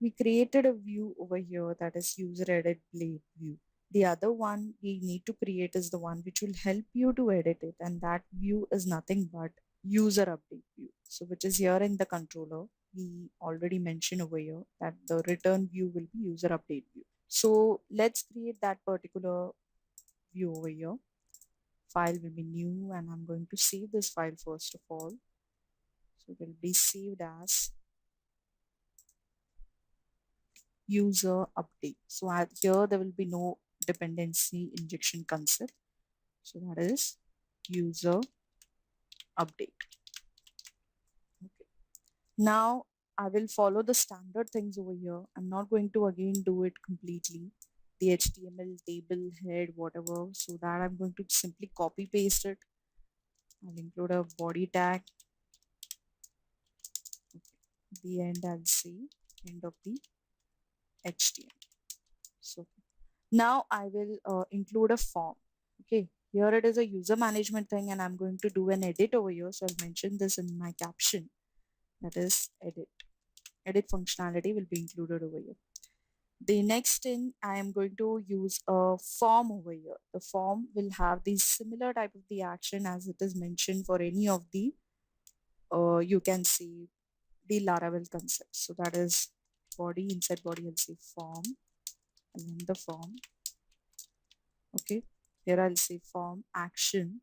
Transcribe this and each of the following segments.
we created a view over here that is user edit blade view. The other one we need to create is the one which will help you to edit it, and that view is nothing but user update view. So which is here in the controller. We already mentioned over here that the return view will be user update view. So let's create that particular view over here. File will be new, and I'm going to save this file first of all. So it will be saved as user update. So here there will be no dependency injection concept. So that is user update. Okay. Now I will follow the standard things over here. I'm not going to again do it completely. The HTML table head, whatever. So that I'm going to simply copy paste it. I'll include a body tag. Okay. The end I'll say end of the HTML. So now I will include a form. Okay, here it is a user management thing, and I'm going to do an edit over here. So I'll mention this in my caption. That is edit. Edit functionality will be included over here. The next thing, I am going to use a form over here. The form will have the similar type of the action as it is mentioned for any of the you can see the Laravel concept. So that is body, inside body, I'll say form, and then the form. Okay, here I'll say form action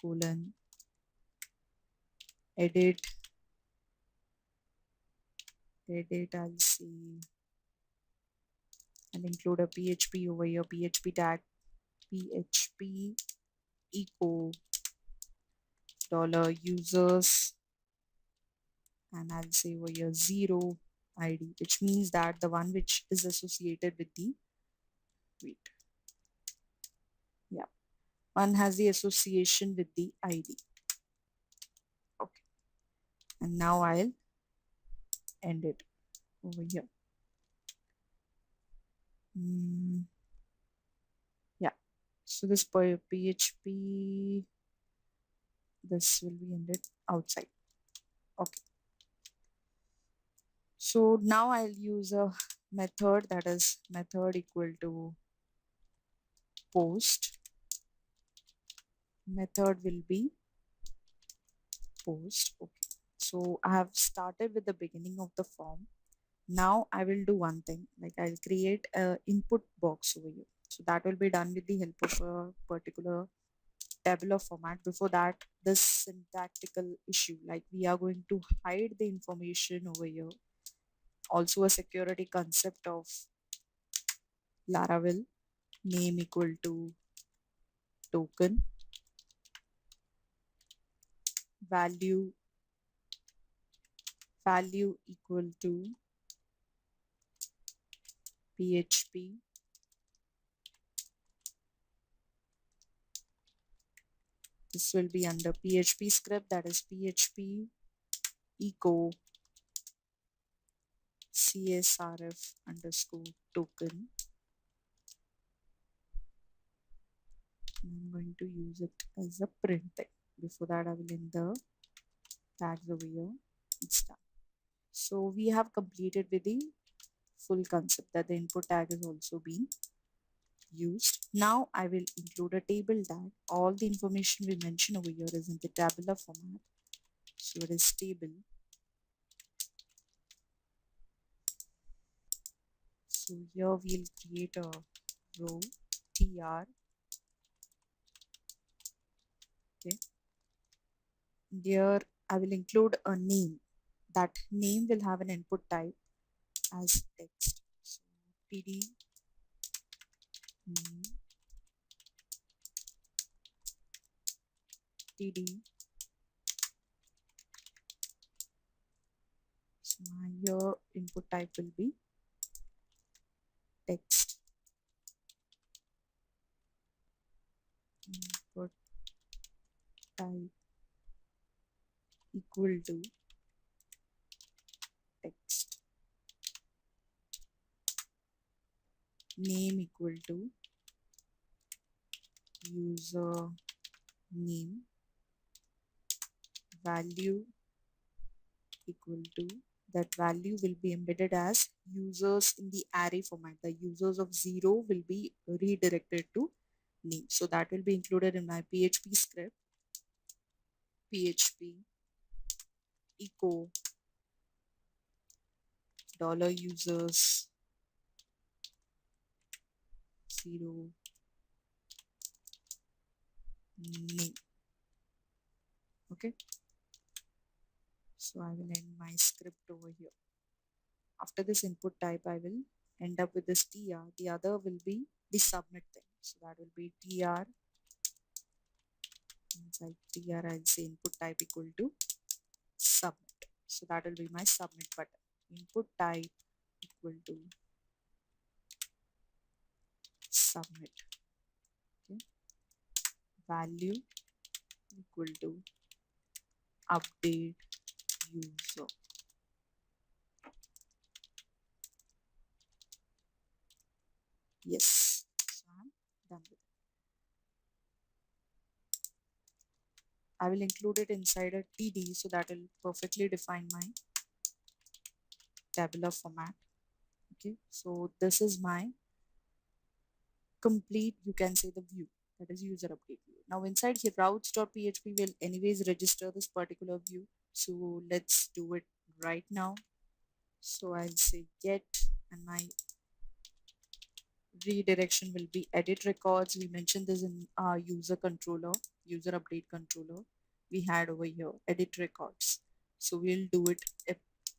colon edit. I'll see, I'll include a PHP over here, PHP tag, PHP echo $users, and I'll say over here 0 ID, which means that the one which is associated with the wait. Yeah, one has the association with the ID. Okay, and now I'll end it over here. Yeah, so this PHP, this will be ended outside. Okay, so now I'll use a method, that is method equal to post. Method will be post. Okay, so I have started with the beginning of the form. Now I will do one thing, like I'll create a input box over here. So that will be done with the help of a particular tabular format. Before that, this syntactical issue, like we are going to hide the information over here. Also a security concept of Laravel, name equal to token, value equal to PHP, this will be under PHP script, that is PHP echo CSRF underscore token. I'm going to use it as a print tag. Before that, I will end the tags over here. It's done. So we have completed with the full concept that the input tag is also being used. Now I will include a table tag. All the information we mentioned over here is in the tabular format. So it is table. So here we'll create a row tr. Okay. There I will include a name. That name will have an input type as text. So td name td. So here input type will be text. Input type equal to text. Name equal to user name. value equal to, that value will be embedded as users in the array format. The users of 0 will be redirected to name. So that will be included in my PHP script. PHP echo $users 0 name. Okay. So I will end my script over here. After this input type, I will end up with this tr. The other will be the submit thing. So that will be tr. Inside tr, I'll say input type equal to submit. So that will be my submit button. Input type equal to submit. Okay. Value equal to update user. Yes. So I'm done with it. I will include it inside a TD so that will perfectly define my tabular format. Okay. So this is my complete, you can say, the view, that is user update view. Now inside here routes.php will anyways register this particular view. So let's do it right now. So I'll say get, and my redirection will be edit records. We mentioned this in our user controller, user update controller. We had over here edit records. So we'll do it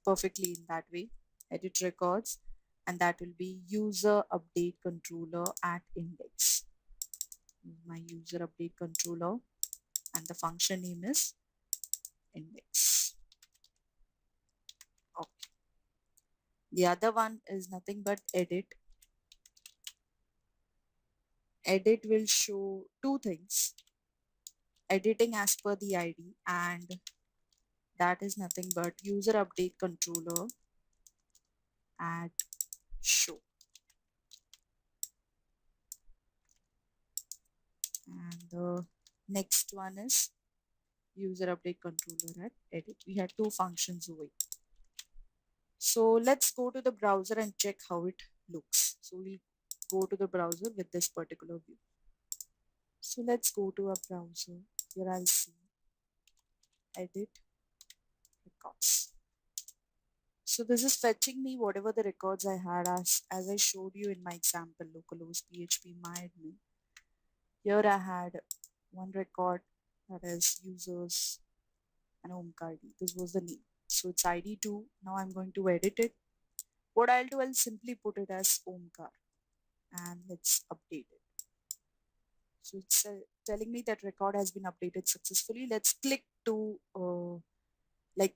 perfectly in that way. Edit records, and that will be user update controller at index. My user update controller, and the function name is index. Okay. The other one is nothing but edit. Edit will show two things: editing as per the ID, and that is nothing but user update controller at show. And the next one is user update controller at edit. We had two functions over here. So let's go to the browser and check how it looks. So we'll go to the browser with this particular view. So let's go to our browser. Here I'll see edit records. So this is fetching me whatever the records I had as I showed you in my example, localhost PHP myadmin. Here I had one record, that is users and Omkar ID. This was the name. So it's ID2. Now I'm going to edit it. What I'll do, I'll simply put it as Omkar, and let's update it. So it's telling me that record has been updated successfully. Let's click to like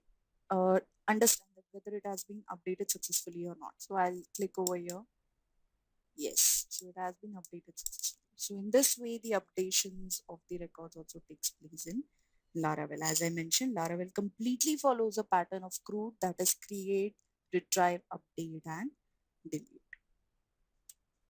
understand that whether it has been updated successfully or not. So I'll click over here. Yes, so it has been updated successfully. So in this way, the updations of the records also takes place in Laravel. As I mentioned, Laravel completely follows a pattern of CRUD, that is create, retrieve, update, and delete.